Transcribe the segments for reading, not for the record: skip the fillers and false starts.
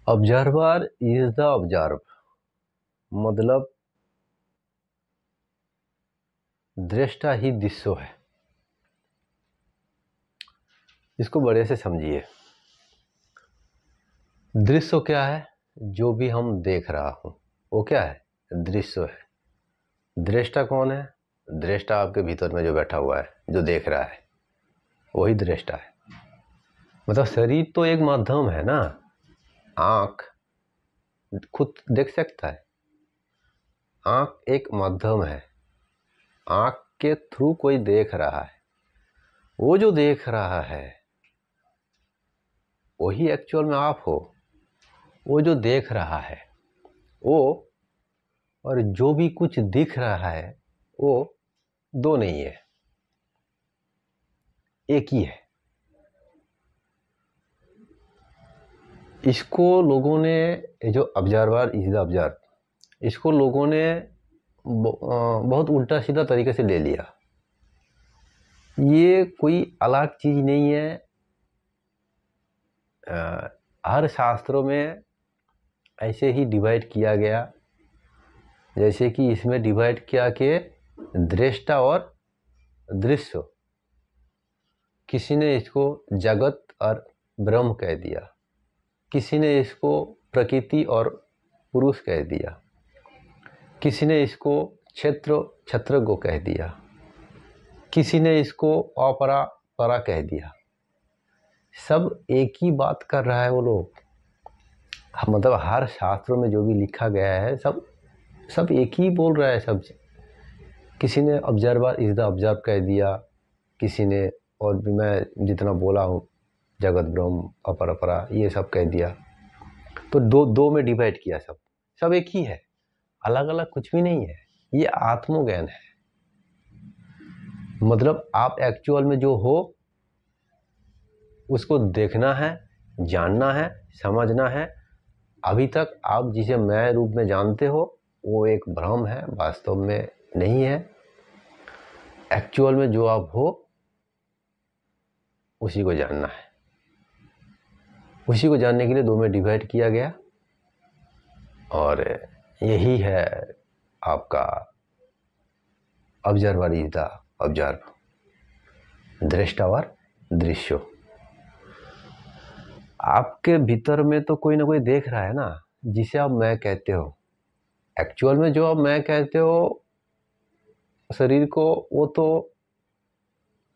Observer is the observe, मतलब दृष्टा ही दृश्य है। इसको बड़े से समझिए। दृश्य क्या है? जो भी हम देख रहा हूं वो क्या है? दृश्य है। दृष्टा कौन है? दृष्टा आपके भीतर में जो बैठा हुआ है, जो देख रहा है, वही दृष्टा है। मतलब शरीर तो एक माध्यम है ना। आंख खुद देख सकता है। आंख एक माध्यम है। आंख के थ्रू कोई देख रहा है। वो जो देख रहा है वही एक्चुअल में आप हो। वो जो देख रहा है वो, और जो भी कुछ दिख रहा है वो दो नहीं है, एक ही है। इसको लोगों ने, जो ऑब्जर्वर इज द ऑब्जर्व, इसको लोगों ने बहुत उल्टा सीधा तरीके से ले लिया। ये कोई अलग चीज नहीं है। हर शास्त्रों में ऐसे ही डिवाइड किया गया, जैसे कि इसमें डिवाइड किया कि दृष्टा और दृश्य। किसी ने इसको जगत और ब्रह्म कह दिया, किसी ने इसको प्रकृति और पुरुष कह दिया, किसी ने इसको क्षेत्र क्षत्रज्ञ कह दिया, किसी ने इसको अपरा परा कह दिया। सब एक ही बात कर रहा है वो लोग। मतलब हर शास्त्रों में जो भी लिखा गया है सब एक ही बोल रहा है सब। किसी ने ऑब्जर्वर इज द ऑब्जर्व कह दिया, किसी ने, और भी मैं जितना बोला हूँ, जगत ब्रह्म अपरा ये सब कह दिया। तो दो में डिवाइड किया। सब एक ही है, अलग अलग कुछ भी नहीं है। ये आत्मज्ञान है। मतलब आप एक्चुअल में जो हो उसको देखना है, जानना है, समझना है। अभी तक आप जिसे मैं रूप में जानते हो वो एक भ्रम है, वास्तव में नहीं है। एक्चुअल में जो आप हो उसी को जानना है। उसी को जानने के लिए दो में डिवाइड किया गया, और यही है आपका ऑब्जर्वर इज द ऑब्जर्व, दृष्टा और दृश्य। आपके भीतर में तो कोई ना कोई देख रहा है ना, जिसे आप मैं कहते हो। एक्चुअल में जो आप मैं कहते हो शरीर को, वो तो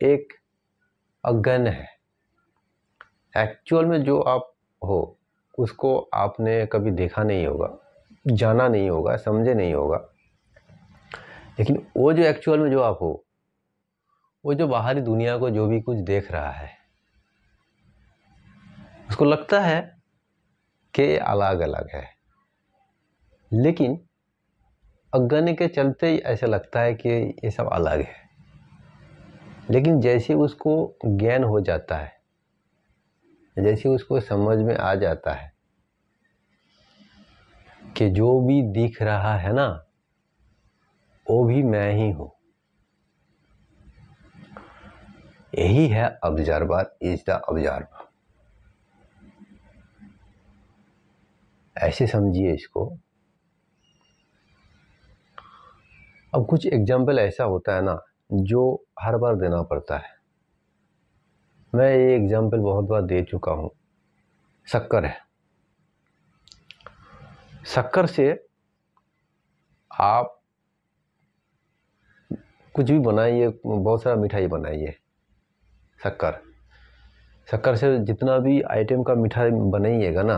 एक अज्ञान है। एक्चुअल में जो आप हो उसको आपने कभी देखा नहीं होगा, जाना नहीं होगा, समझे नहीं होगा। लेकिन वो जो एक्चुअल में जो आप हो, वो जो बाहरी दुनिया को जो भी कुछ देख रहा है, उसको लगता है कि अलग अलग है। लेकिन अज्ञान के चलते ही ऐसा लगता है कि ये सब अलग है। लेकिन जैसे उसको ज्ञान हो जाता है, जैसे उसको समझ में आ जाता है कि जो भी दिख रहा है ना वो भी मैं ही हूं, यही है ऑब्जर्वर इज द ऑब्जर्व। ऐसे समझिए इसको। अब कुछ एग्जाम्पल ऐसा होता है ना जो हर बार देना पड़ता है। मैं ये एग्जाम्पल बहुत बार दे चुका हूं। शक्कर है। शक्कर से आप कुछ भी बनाइए, बहुत सारा मिठाई बनाइए। शक्कर से जितना भी आइटम का मिठाई बनाइएगा ना,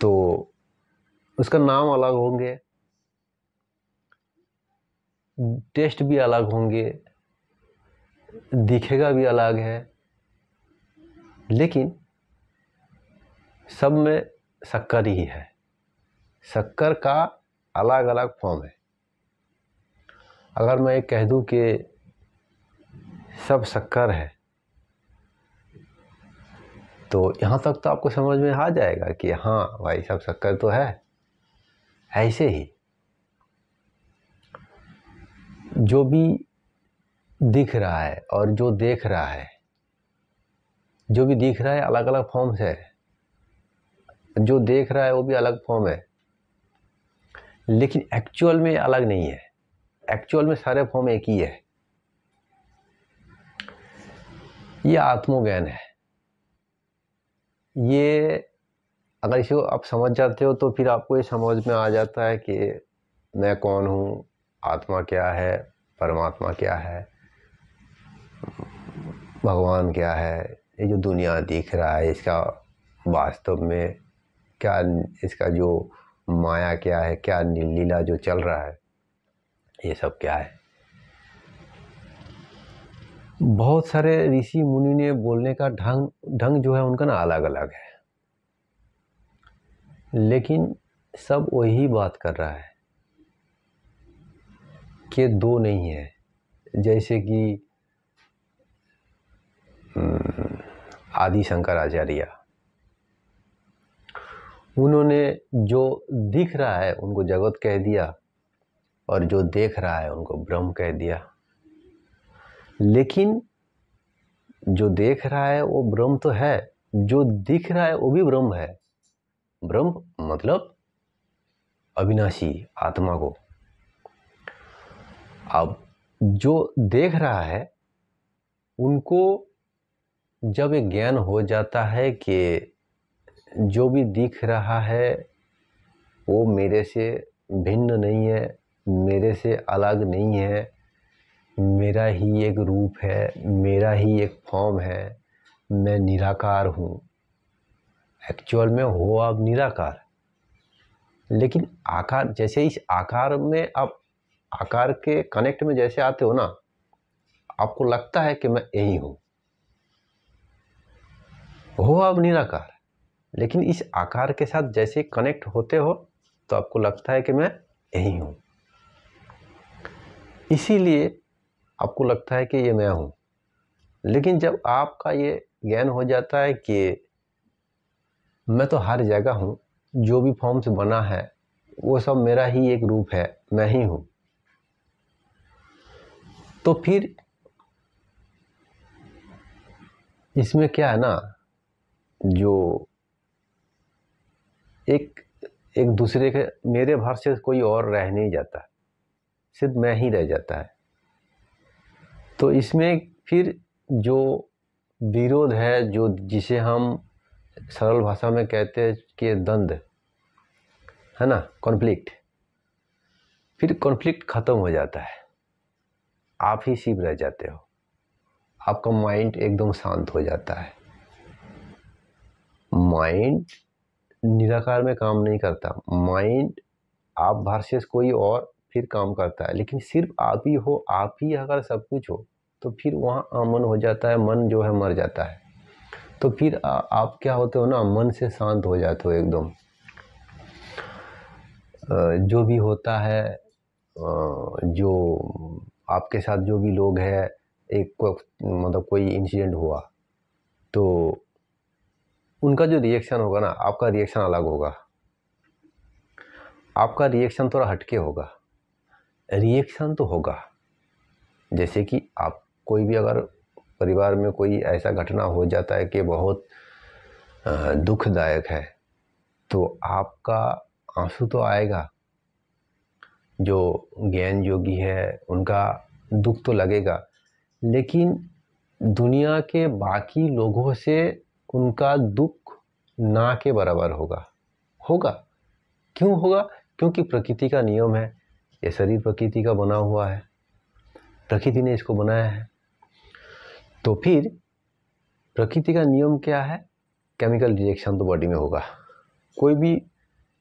तो उसका नाम अलग होंगे, टेस्ट भी अलग होंगे, दिखेगा भी अलग है, लेकिन सब में शक्कर ही है। शक्कर का अलग अलग फॉर्म है। अगर मैं कह दूं कि सब शक्कर है, तो यहाँ तक तो आपको समझ में आ जाएगा कि हाँ भाई, सब शक्कर तो है। ऐसे ही जो भी दिख रहा है और जो देख रहा है जो भी दिख रहा है अलग अलग फॉर्म्स है, जो देख रहा है वो भी अलग फॉर्म है, लेकिन एक्चुअल में अलग नहीं है। एक्चुअल में सारे फॉर्म एक ही है। ये आत्मज्ञान है। ये अगर इसको आप समझ जाते हो तो फिर आपको ये समझ में आ जाता है कि मैं कौन हूँ, आत्मा क्या है, परमात्मा क्या है, भगवान क्या है। ये जो दुनिया दिख रहा है इसका वास्तव में क्या, इसका जो माया क्या है, क्या लीला जो चल रहा है, ये सब क्या है। बहुत सारे ऋषि मुनि ने बोलने का ढंग जो है उनका ना अलग अलग है, लेकिन सब वही बात कर रहा है कि दो नहीं है। जैसे कि आदि शंकराचार्य, उन्होंने जो दिख रहा है उनको जगत कह दिया और जो देख रहा है उनको ब्रह्म कह दिया। लेकिन जो देख रहा है वो ब्रह्म तो है, जो दिख रहा है वो भी ब्रह्म है। ब्रह्म मतलब अविनाशी आत्मा को। अब जो देख रहा है उनको जब एक ज्ञान हो जाता है कि जो भी दिख रहा है वो मेरे से भिन्न नहीं है, मेरे से अलग नहीं है, मेरा ही एक रूप है, मेरा ही एक फॉर्म है, मैं निराकार हूँ। एक्चुअल में हो आप निराकार, लेकिन आकार, जैसे इस आकार में आप आकार के कनेक्ट में जैसे आते हो ना, आपको लगता है कि मैं यही हूँ। हो आप निराकार, लेकिन इस आकार के साथ जैसे कनेक्ट होते हो तो आपको लगता है कि मैं यही हूँ। इसीलिए आपको लगता है कि ये मैं हूँ। लेकिन जब आपका ये ज्ञान हो जाता है कि मैं तो हर जगह हूँ, जो भी फॉर्म से बना है वो सब मेरा ही एक रूप है, मैं ही हूँ, तो फिर इसमें क्या है ना, जो एक दूसरे के मेरे भर से कोई और रह नहीं जाता, सिर्फ मैं ही रह जाता है। तो इसमें फिर जो विरोध है, जो जिसे हम सरल भाषा में कहते हैं कि द्वंद्व है ना, कॉन्फ्लिक्ट, फिर कॉन्फ्लिक्ट खत्म हो जाता है। आप ही शिव रह जाते हो, आपका माइंड एकदम शांत हो जाता है। माइंड निराकार में काम नहीं करता, माइंड आप वर्सेस कोई और फिर काम करता है, लेकिन सिर्फ आप ही हो, आप ही अगर सब कुछ हो तो फिर वहाँ अमन हो जाता है, मन जो है मर जाता है। तो फिर आप क्या होते हो ना, मन से शांत हो जाते हो एकदम। जो भी होता है, जो आपके साथ जो भी लोग हैं, मतलब कोई इंसिडेंट हुआ तो उनका जो रिएक्शन होगा ना, आपका रिएक्शन अलग होगा। आपका रिएक्शन थोड़ा हटके होगा, रिएक्शन तो होगा। जैसे कि आप कोई भी अगर परिवार में कोई ऐसा घटना हो जाता है कि बहुत दुखदायक है, तो आपका आंसू तो आएगा। जो ज्ञान योगी है उनका दुख तो लगेगा, लेकिन दुनिया के बाकी लोगों से उनका दुख ना के बराबर होगा। क्यों होगा? क्योंकि प्रकृति का नियम है। ये शरीर प्रकृति का बना हुआ है, प्रकृति ने इसको बनाया है। तो फिर प्रकृति का नियम क्या है? केमिकल रिएक्शन तो बॉडी में होगा। कोई भी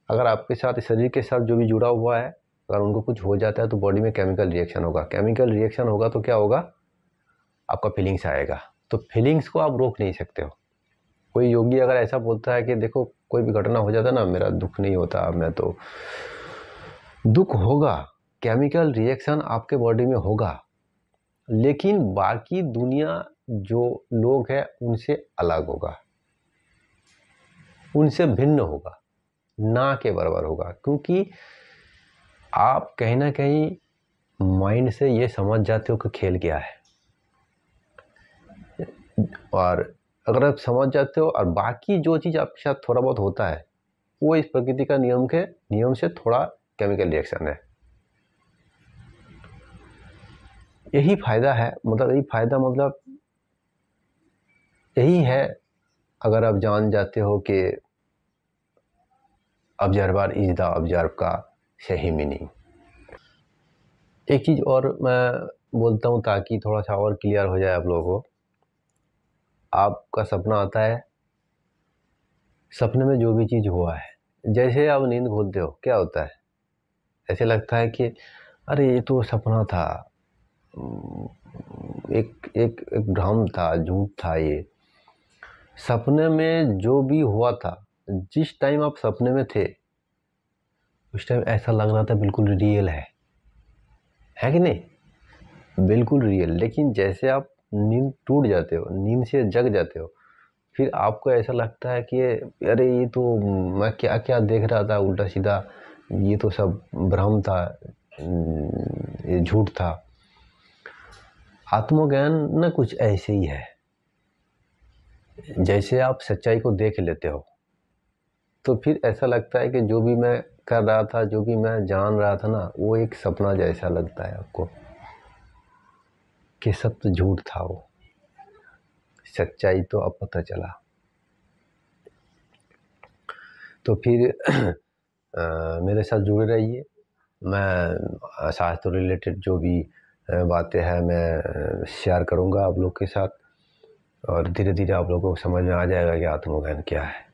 अगर आपके साथ, शरीर के साथ जो भी जुड़ा हुआ है, अगर उनको कुछ हो जाता है तो बॉडी में केमिकल रिएक्शन होगा। केमिकल रिएक्शन होगा तो क्या होगा? आपका फीलिंग्स आएगा। तो फीलिंग्स को आप रोक नहीं सकते हो। कोई योगी अगर ऐसा बोलता है कि देखो कोई भी घटना हो जाता ना, मेरा दुख नहीं होता, मैं तो, दुख होगा, केमिकल रिएक्शन आपके बॉडी में होगा, लेकिन बाकी दुनिया जो लोग हैं उनसे अलग होगा, उनसे भिन्न होगा, ना के बराबर होगा। क्योंकि आप कहीं ना कहीं माइंड से ये समझ जाते हो कि खेल क्या है, और अगर आप समझ जाते हो, और बाकी जो चीज़ आपके साथ थोड़ा बहुत होता है वो इस प्रकृति का नियम से थोड़ा केमिकल रिएक्शन है। यही फायदा है, मतलब यही फायदा, मतलब यही है। अगर आप जान जाते हो कि ऑब्जर्वर इज द ऑब्जर्व का सही मीनिंग। एक चीज़ और मैं बोलता हूँ ताकि थोड़ा सा और क्लियर हो जाए आप लोगों को। आपका सपना आता है, सपने में जो भी चीज़ हुआ है, जैसे आप नींद खोलते हो क्या होता है, ऐसे लगता है कि अरे ये तो सपना था, एक एक एक भ्रम था, झूठ था। ये सपने में जो भी हुआ था, जिस टाइम आप सपने में थे उस टाइम ऐसा लग रहा था बिल्कुल रियल है कि नहीं, बिल्कुल रियल। लेकिन जैसे आप नींद टूट जाते हो, नींद से जग जाते हो, फिर आपको ऐसा लगता है कि अरे ये तो मैं क्या क्या देख रहा था उल्टा सीधा, ये तो सब भ्रम था, ये झूठ था। आत्मज्ञान ना कुछ ऐसे ही है, जैसे आप सच्चाई को देख लेते हो तो फिर ऐसा लगता है कि जो भी मैं कर रहा था, जो भी मैं जान रहा था ना, वो एक सपना जैसा लगता है आपको, कि सब तो झूठ था, वो सच्चाई तो अब पता चला। तो फिर मेरे साथ जुड़े रहिए। मैं शास्त्र रिलेटेड जो भी बातें हैं मैं शेयर करूंगा आप लोग के साथ, और धीरे धीरे आप लोगों को समझ में आ जाएगा कि आत्मज्ञान क्या है।